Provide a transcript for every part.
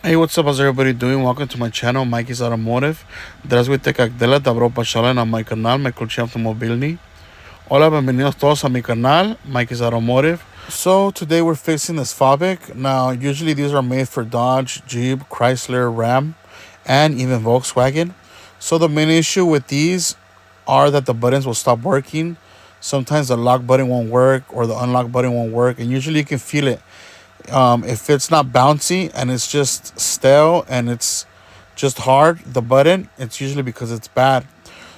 Hey, what's up? How's everybody doing? Welcome to my channel, Mikey's Automotive. Здравствуйте, как дела? Добро пожаловать на мой канал, мой ключи автомобильный. Hola, bienvenidos todos a mi canal, Mikey's Automotive. So today we're fixing this Fobik. Now, usually these are made for Dodge, Jeep, Chrysler, Ram, and even Volkswagen. So the main issue with these are that the buttons will stop working. Sometimes the lock button won't work or the unlock button won't work, and usually you can feel it. If it's not bouncy and it's just stale and it's just hard, the button, it's usually because it's bad.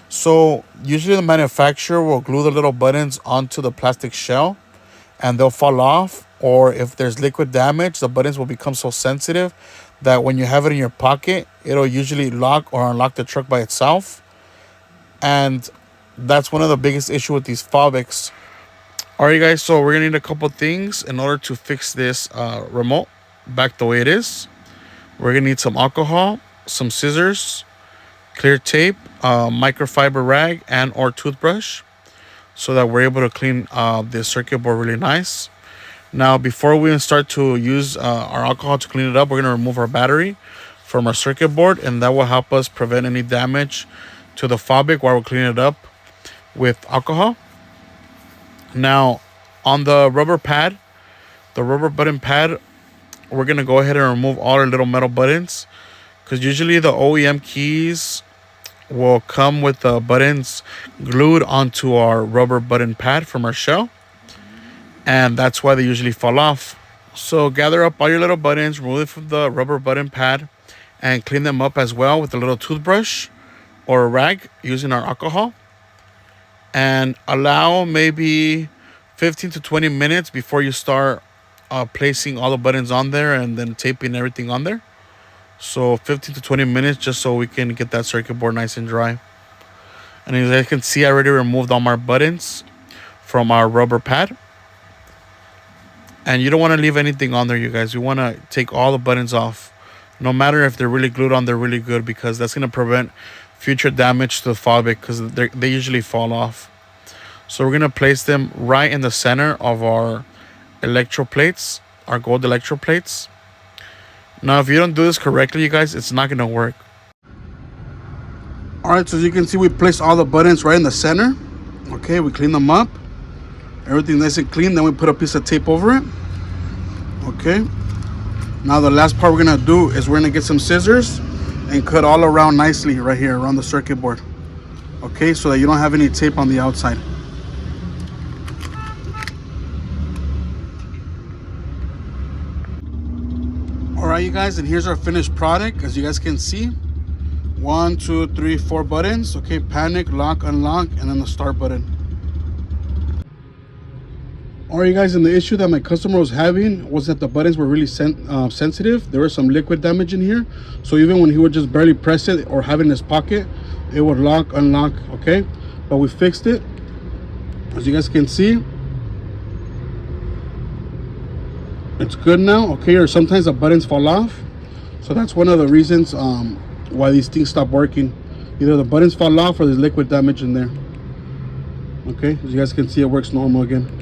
So usually the manufacturer will glue the little buttons onto the plastic shell and they'll fall off. Or if there's liquid damage, the buttons will become so sensitive that when you have it in your pocket, it'll usually lock or unlock the truck by itself. And that's one of the biggest issue with these Fobiks. Alright guys, so we're gonna need a couple things in order to fix this remote back the way it is. We're gonna need some alcohol, some scissors, clear tape, microfiber rag, and or toothbrush, so that we're able to clean this circuit board really nice. Now, before we even start to use our alcohol to clean it up, we're gonna remove our battery from our circuit board, and that will help us prevent any damage to the Fobik while we're cleaning it up with alcohol. Now, on the rubber pad, the rubber button pad, we're going to go ahead and remove all our little metal buttons, because usually the OEM keys will come with the buttons glued onto our rubber button pad from our shell, and that's why they usually fall off. So gather up all your little buttons, remove it from the rubber button pad, and clean them up as well with a little toothbrush or a rag using our alcohol. And allow maybe 15 to 20 minutes before you start placing all the buttons on there and then taping everything on there. So 15 to 20 minutes just so we can get that circuit board nice and dry. And as you can see, I already removed all my buttons from our rubber pad. And you don't want to leave anything on there, you guys. You want to take all the buttons off. No matter if they're really glued on, they're really good, because that's going to prevent future damage to the Fobik, because they usually fall off. So we're going to place them right in the center of our electroplates, our gold electroplates. Now, if you don't do this correctly, you guys, it's not going to work. All right, so as you can see, we placed all the buttons right in the center. Okay, we clean them up. Everything nice and clean. Then we put a piece of tape over it. Okay. Now the last part we're going to do is we're going to get some scissors and cut all around nicely right here around the circuit board. Okay, so that you don't have any tape on the outside. All right, you guys, and here's our finished product. As you guys can see, 1, 2, 3, 4 buttons. Okay, panic, lock, unlock, and then the start button. All right, you guys, and the issue that my customer was having was that the buttons were really sensitive. There was some liquid damage in here, so even when he would just barely press it or have it in his pocket, it would lock, unlock. Okay, but we fixed it, as you guys can see. It's good now. Okay, or sometimes the buttons fall off, so that's one of the reasons why these things stop working. Either the buttons fall off or there's liquid damage in there. Okay, as you guys can see, it works normal again.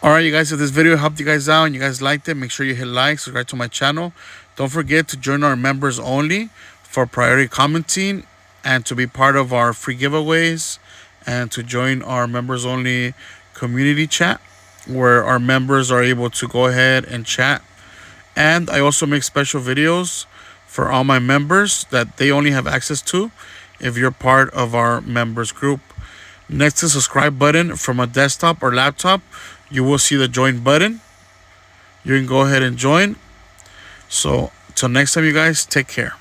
All right, you guys, if this video helped you guys out and you guys liked it, make sure you hit like, subscribe to my channel. Don't forget to join our members only for priority commenting and to be part of our free giveaways, and to join our members only community chat where our members are able to go ahead and chat. And I also make special videos for all my members that they only have access to if you're part of our members group. Next to the subscribe button from a desktop or laptop, you will see the join button. You can go ahead and join. So till next time, you guys, take care.